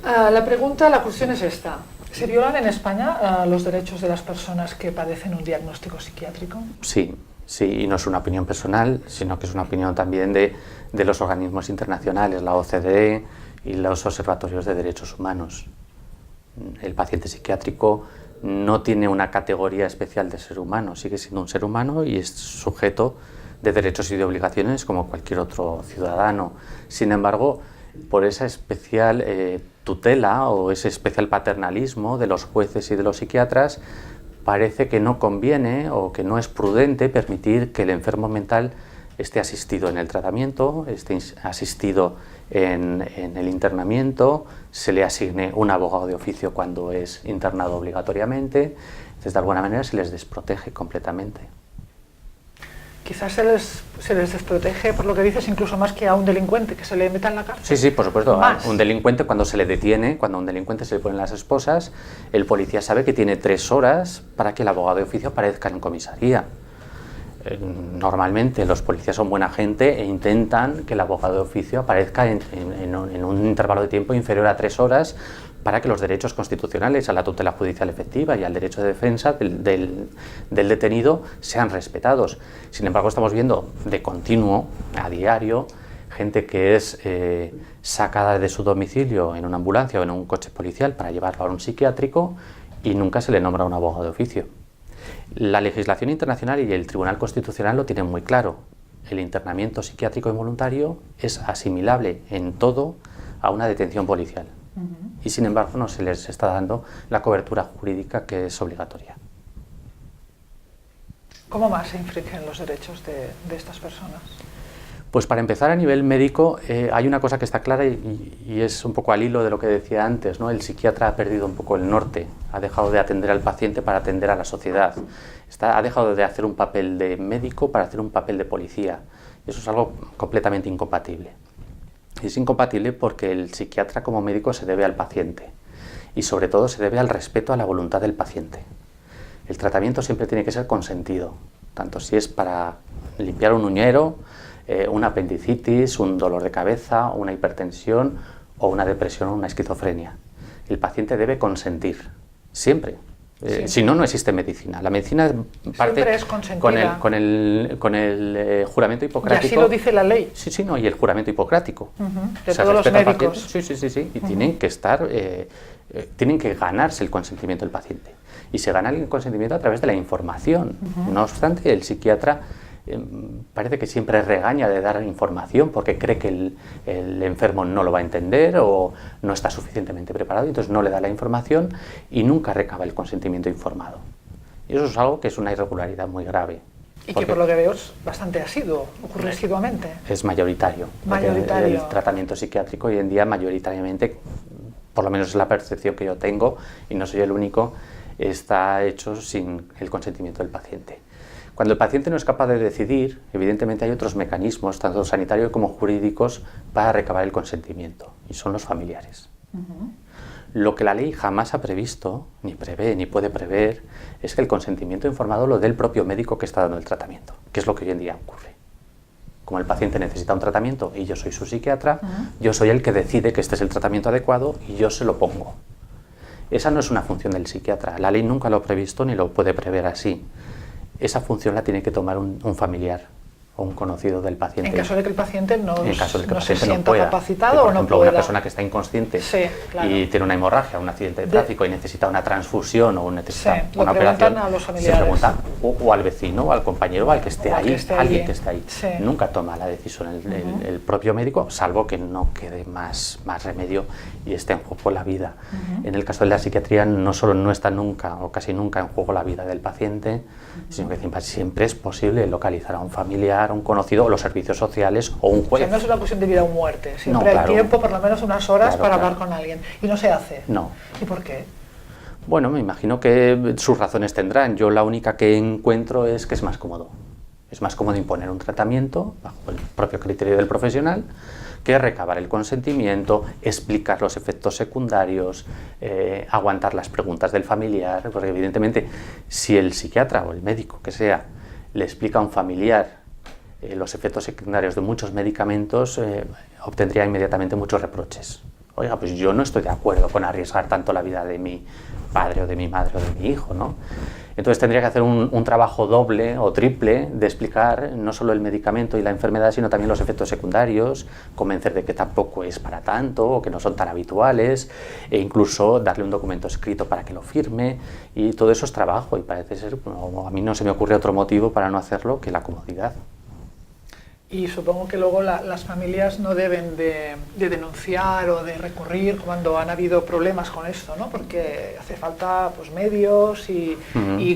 La cuestión es esta. ¿Se violan en España los derechos de las personas que padecen un diagnóstico psiquiátrico? Sí, sí, y no es una opinión personal, sino que es una opinión también de los organismos internacionales, la OCDE y los observatorios de derechos humanos. El paciente psiquiátrico no tiene una categoría especial de ser humano, sigue siendo un ser humano y es sujeto de derechos y de obligaciones como cualquier otro ciudadano. Sin embargo, por esa especial tutela o ese especial paternalismo de los jueces y de los psiquiatras, parece que no conviene o que no es prudente permitir que el enfermo mental esté asistido en el tratamiento, esté asistido en el internamiento, se le asigne un abogado de oficio cuando es internado obligatoriamente. Entonces, de alguna manera se les desprotege completamente. Quizás se les desprotege, por lo que dices, incluso más que a un delincuente que se le meta en la cárcel. Sí, sí, por supuesto. Más. Un delincuente, cuando se le detiene, cuando a un delincuente se le ponen las esposas, el policía sabe que tiene 3 horas para que el abogado de oficio aparezca en comisaría. Normalmente los policías son buena gente e intentan que el abogado de oficio aparezca en un intervalo de tiempo inferior a 3 horas para que los derechos constitucionales a la tutela judicial efectiva y al derecho de defensa del detenido sean respetados. Sin embargo, estamos viendo de continuo, a diario, gente que es sacada de su domicilio en una ambulancia o en un coche policial para llevarlo a un psiquiátrico y nunca se le nombra un abogado de oficio. La legislación internacional y el Tribunal Constitucional lo tienen muy claro. El internamiento psiquiátrico involuntario es asimilable en todo a una detención policial. Y sin embargo no se les está dando la cobertura jurídica que es obligatoria. ¿Cómo más se infringen los derechos de estas personas? Pues para empezar, a nivel médico hay una cosa que está clara y es un poco al hilo de lo que decía antes, ¿no? El psiquiatra ha perdido un poco el norte, ha dejado de atender al paciente para atender a la sociedad, ha dejado de hacer un papel de médico para hacer un papel de policía. Eso es algo completamente incompatible. Es incompatible porque el psiquiatra como médico se debe al paciente y sobre todo se debe al respeto a la voluntad del paciente. El tratamiento siempre tiene que ser consentido, tanto si es para limpiar un uñero, una apendicitis, un dolor de cabeza, una hipertensión o una depresión o una esquizofrenia. El paciente debe consentir, siempre. Si no, no existe medicina. La medicina parte siempre es consentida. con el juramento hipocrático. Y así lo dice la ley. Sí, sí, no, y el juramento hipocrático. De todos los médicos. Sí. Y tienen que estar, tienen que ganarse el consentimiento del paciente. Y se gana el consentimiento a través de la información. No obstante, el psiquiatra parece que siempre regaña de dar información porque cree que el enfermo no lo va a entender o no está suficientemente preparado y entonces no le da la información y nunca recaba el consentimiento informado. Y eso es algo que es una irregularidad muy grave. Y que por lo que veo es bastante asiduo, ocurre asiduamente. Es mayoritario. El tratamiento psiquiátrico hoy en día mayoritariamente, por lo menos es la percepción que yo tengo y no soy el único, está hecho sin el consentimiento del paciente. Cuando el paciente no es capaz de decidir, evidentemente hay otros mecanismos, tanto sanitarios como jurídicos, para recabar el consentimiento, y son los familiares. Lo que la ley jamás ha previsto, ni prevé, ni puede prever, es que el consentimiento informado lo dé el propio médico que está dando el tratamiento, que es lo que hoy en día ocurre. Como el paciente necesita un tratamiento y yo soy su psiquiatra, yo soy el que decide que este es el tratamiento adecuado y yo se lo pongo. Esa no es una función del psiquiatra, la ley nunca lo ha previsto ni lo puede prever así. Esa función la tiene que tomar un familiar o un conocido del paciente. En caso de que el paciente no se sienta pueda, capacitado por o no ejemplo, pueda. Una persona que está inconsciente y tiene una hemorragia, un accidente de tráfico y necesita una transfusión o necesita una operación, a los familiares. se pregunta o al vecino o al compañero o al que esté ahí, alguien que esté ahí. Sí. Nunca toma la decisión el propio médico, salvo que no quede más remedio y esté en juego la vida. En el caso de la psiquiatría no solo no está nunca o casi nunca en juego la vida del paciente, sino que siempre es posible localizar a un familiar, un conocido o los servicios sociales o un juez. O sea, no es una cuestión de vida o muerte, siempre hay tiempo, por lo menos unas horas para hablar con alguien. Y no se hace. No. ¿Y por qué? Bueno, me imagino que sus razones tendrán. Yo la única que encuentro es que es más cómodo. Es más cómodo imponer un tratamiento bajo el propio criterio del profesional que recabar el consentimiento, explicar los efectos secundarios, aguantar las preguntas del familiar, porque evidentemente si el psiquiatra o el médico que sea le explica a un familiar los efectos secundarios de muchos medicamentos, obtendría inmediatamente muchos reproches. oiga, pues yo no estoy de acuerdo con arriesgar tanto la vida de mi padre o de mi madre o de mi hijo, ¿no? Entonces tendría que hacer un trabajo doble o triple de explicar no solo el medicamento y la enfermedad, sino también los efectos secundarios, convencer de que tampoco es para tanto o que no son tan habituales, e incluso darle un documento escrito para que lo firme, y todo eso es trabajo, y parece ser, bueno, a mí no se me ocurre otro motivo para no hacerlo que la comodidad. Y supongo que luego las familias no deben de denunciar o de recurrir cuando han habido problemas con esto, ¿no? Porque hace falta pues, medios y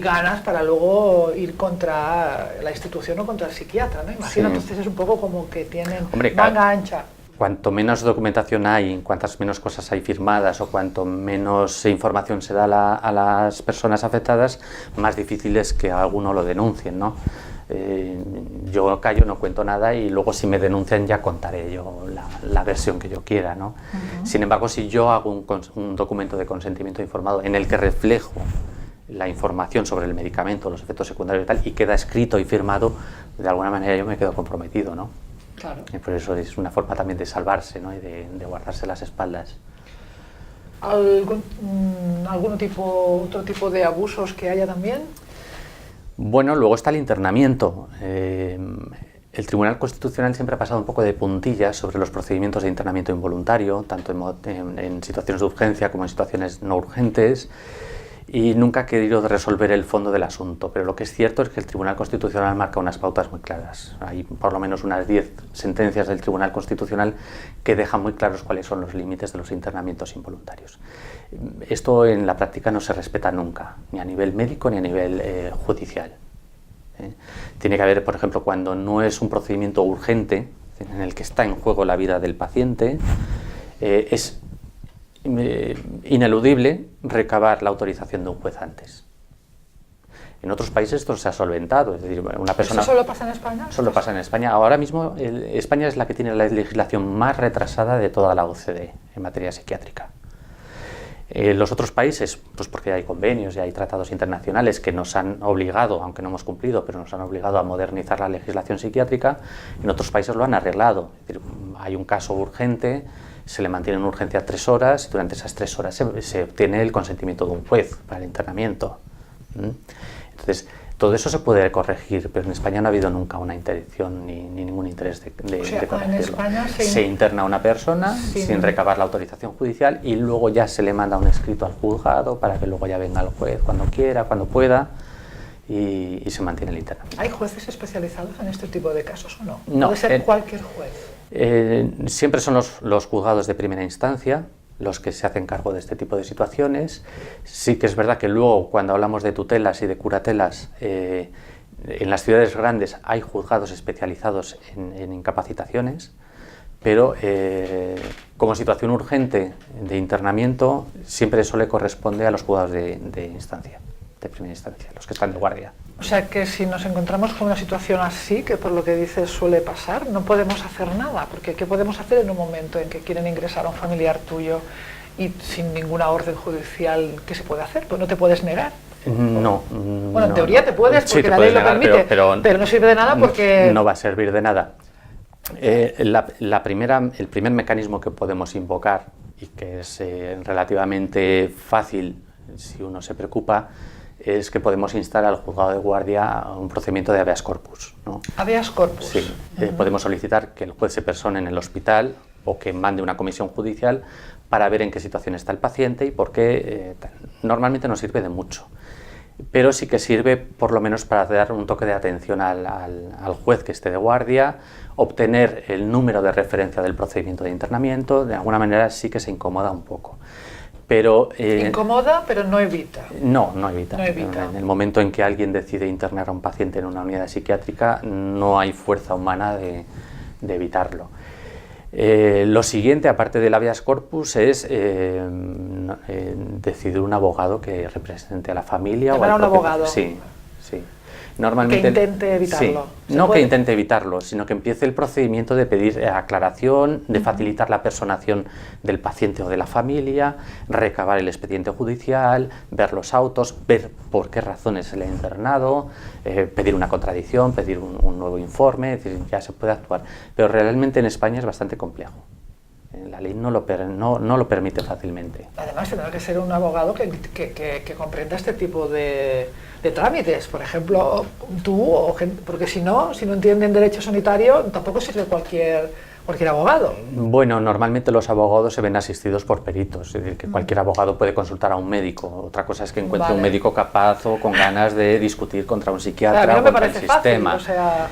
ganas para luego ir contra la institución o contra el psiquiatra, ¿no? Imagino, sí. Entonces es un poco como que tienen manga ancha. Cuanto menos documentación hay, cuantas menos cosas hay firmadas o cuanto menos información se da a las personas afectadas, más difícil es que alguno lo denuncien, ¿no? Yo callo, no cuento nada, y luego si me denuncian ya contaré yo la versión que yo quiera, ¿no? Sin embargo, si yo hago un documento de consentimiento informado en el que reflejo la información sobre el medicamento, los efectos secundarios y tal, y queda escrito y firmado, de alguna manera yo me quedo comprometido, ¿no? Claro. Y por eso es una forma también de salvarse, ¿no? Y de guardarse las espaldas. ¿Algún otro tipo de abusos que haya también? Bueno, luego está el internamiento. El Tribunal Constitucional siempre ha pasado un poco de puntillas sobre los procedimientos de internamiento involuntario, tanto en situaciones de urgencia como en situaciones no urgentes, y nunca ha querido resolver el fondo del asunto. Pero lo que es cierto es que el Tribunal Constitucional marca unas pautas muy claras. Hay por lo menos unas 10 sentencias del Tribunal Constitucional que dejan muy claros cuáles son los límites de los internamientos involuntarios. Esto en la práctica no se respeta nunca, ni a nivel médico ni a nivel judicial. Tiene que haber, por ejemplo, cuando no es un procedimiento urgente, en el que está en juego la vida del paciente, es ineludible recabar la autorización de un juez antes. En otros países esto se ha solventado, es decir, una persona... ¿Eso solo pasa en España? Solo pasa en España. Ahora mismo España es la que tiene la legislación más retrasada de toda la OCDE en materia psiquiátrica. Los otros países, pues porque hay convenios y hay tratados internacionales que nos han obligado, aunque no hemos cumplido, pero nos han obligado a modernizar la legislación psiquiátrica. En otros países lo han arreglado. Es decir, hay un caso urgente, se le mantiene en urgencia 3 horas, y durante esas 3 horas se obtiene el consentimiento de un juez para el internamiento. Entonces, todo eso se puede corregir, pero en España no ha habido nunca una intención ni ningún interés de corregirlo. En España se interna a una persona sin recabar la autorización judicial, y luego ya se le manda un escrito al juzgado para que luego ya venga el juez cuando quiera, cuando pueda, y se mantiene el internamiento. ¿Hay jueces especializados en este tipo de casos o no? No. ¿Puede ser cualquier juez? Siempre son los juzgados de primera instancia los que se hacen cargo de este tipo de situaciones. Sí que es verdad que luego, cuando hablamos de tutelas y de curatelas, en las ciudades grandes hay juzgados especializados en incapacitaciones, pero como situación urgente de internamiento siempre eso le corresponde a los juzgados de instancia, de primera instancia, los que están de guardia. O sea que si nos encontramos con una situación así, que por lo que dices suele pasar, no podemos hacer nada, porque ¿qué podemos hacer en un momento en que quieren ingresar a un familiar tuyo y sin ninguna orden judicial? ¿Qué se puede hacer? Pues no te puedes negar. No. Bueno, en teoría te puedes, porque la ley lo permite, pero no sirve de nada porque... No va a servir de nada. El primer mecanismo que podemos invocar, y que es relativamente fácil si uno se preocupa, es que podemos instar al juzgado de guardia a un procedimiento de habeas corpus, ¿no? ¿Habeas corpus? Sí. Podemos solicitar que el juez se persone en el hospital o que mande una comisión judicial para ver en qué situación está el paciente y por qué. Normalmente no sirve de mucho, pero sí que sirve por lo menos para dar un toque de atención al juez que esté de guardia, obtener el número de referencia del procedimiento de internamiento. De alguna manera sí que se incomoda un poco. Pero, incomoda, pero no evita. No evita. No evita. En el momento en que alguien decide internar a un paciente en una unidad psiquiátrica, no hay fuerza humana de evitarlo. Lo siguiente, aparte del habeas corpus, es decidir un abogado que represente a la familia. ¿Llamar a un abogado? Sí. Normalmente, que intente evitarlo. Sí, no que intente evitarlo, sino que empiece el procedimiento de pedir aclaración, de facilitar la personación del paciente o de la familia, recabar el expediente judicial, ver los autos, ver por qué razones se le ha internado, pedir una contradicción, pedir un nuevo informe, es decir, ya se puede actuar. Pero realmente en España es bastante complejo. La ley no lo permite fácilmente. Además, tendrá que ser un abogado que comprenda este tipo de trámites. Por ejemplo, tú, porque si no entienden derecho sanitario, tampoco sirve cualquier abogado. Bueno, normalmente los abogados se ven asistidos por peritos, es decir, que cualquier abogado puede consultar a un médico. Otra cosa es que encuentre un médico capaz o con ganas de discutir contra un psiquiatra o contra el sistema. Fácil, o sea...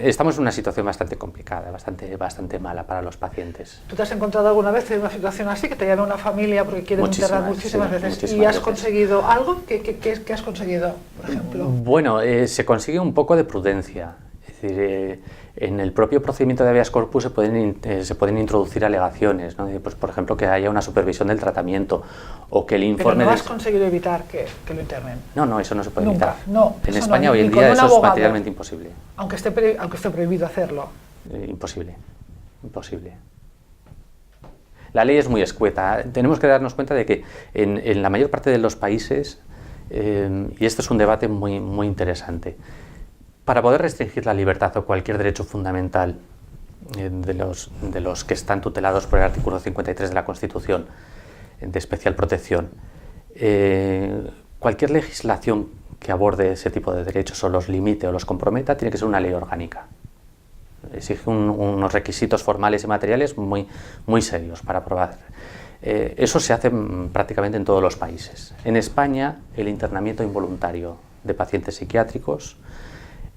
Estamos en una situación bastante complicada, bastante mala para los pacientes. ¿Tú te has encontrado alguna vez en una situación así, que te llama una familia porque quieren internar muchísimas veces? ¿Y has conseguido algo? ¿Qué has conseguido, por ejemplo? Bueno, se consigue un poco de prudencia. Es decir, en el propio procedimiento de habeas corpus se pueden introducir alegaciones, ¿no? Pues, por ejemplo, que haya una supervisión del tratamiento o que el informe... Pero no has conseguido evitar que lo internen. No, eso no se puede Nunca, evitar. No, en España hoy en día eso es materialmente imposible. Aunque esté prohibido hacerlo. Imposible. La ley es muy escueta. Tenemos que darnos cuenta de que en la mayor parte de los países, y este es un debate muy interesante, para poder restringir la libertad o cualquier derecho fundamental de los que están tutelados por el artículo 53 de la Constitución, de especial protección, cualquier legislación que aborde ese tipo de derechos o los limite o los comprometa tiene que ser una ley orgánica. Exige unos requisitos formales y materiales muy serios para aprobar. Eso se hace prácticamente en todos los países. En España, el internamiento involuntario de pacientes psiquiátricos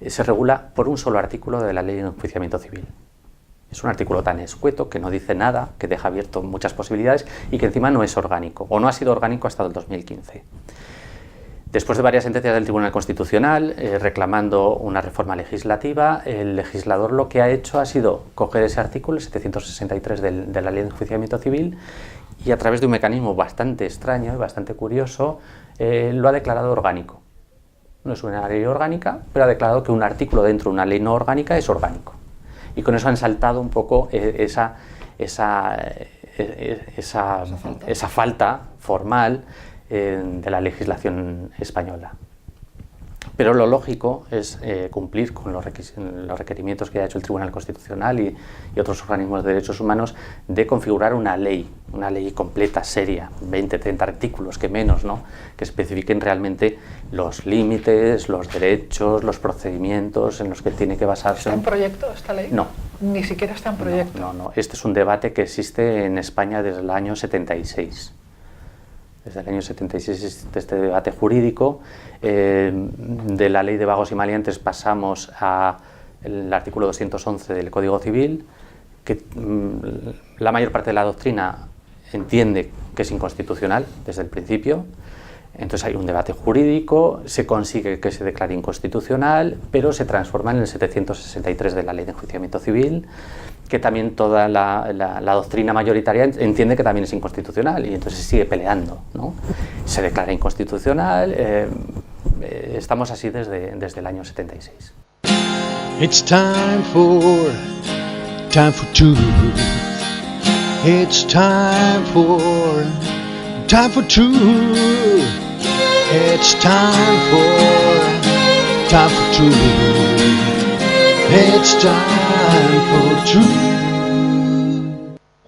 se regula por un solo artículo de la Ley de Enjuiciamiento Civil. Es un artículo tan escueto que no dice nada, que deja abierto muchas posibilidades y que encima no es orgánico, o no ha sido orgánico hasta el 2015. Después de varias sentencias del Tribunal Constitucional reclamando una reforma legislativa, el legislador lo que ha hecho ha sido coger ese artículo, el 763 de la Ley de Enjuiciamiento Civil, y a través de un mecanismo bastante extraño y bastante curioso, lo ha declarado orgánico. No es una ley orgánica, pero ha declarado que un artículo dentro de una ley no orgánica es orgánico. Y con eso han saltado un poco esa falta formal de la legislación española. Pero lo lógico es cumplir con los requerimientos que ha hecho el Tribunal Constitucional y otros organismos de derechos humanos de configurar una ley completa, seria, 20, 30 artículos, que menos, ¿no? Que especifiquen realmente los límites, los derechos, los procedimientos en los que tiene que basarse. ¿Está en proyecto esta ley? No. Ni siquiera está en proyecto. No. Este es un debate que existe en España desde el año 76. Desde el año 76 existe este debate jurídico. De la ley de vagos y maleantes pasamos al artículo 211 del Código Civil, que la mayor parte de la doctrina entiende que es inconstitucional desde el principio. Entonces hay un debate jurídico, se consigue que se declare inconstitucional, pero se transforma en el 763 de la Ley de Enjuiciamiento Civil, que también toda la doctrina mayoritaria entiende que también es inconstitucional, y entonces se sigue peleando, ¿no? Se declara inconstitucional, estamos así desde el año 76. It's time for truth. It's time for truth. It's time for truth. It's time for truth.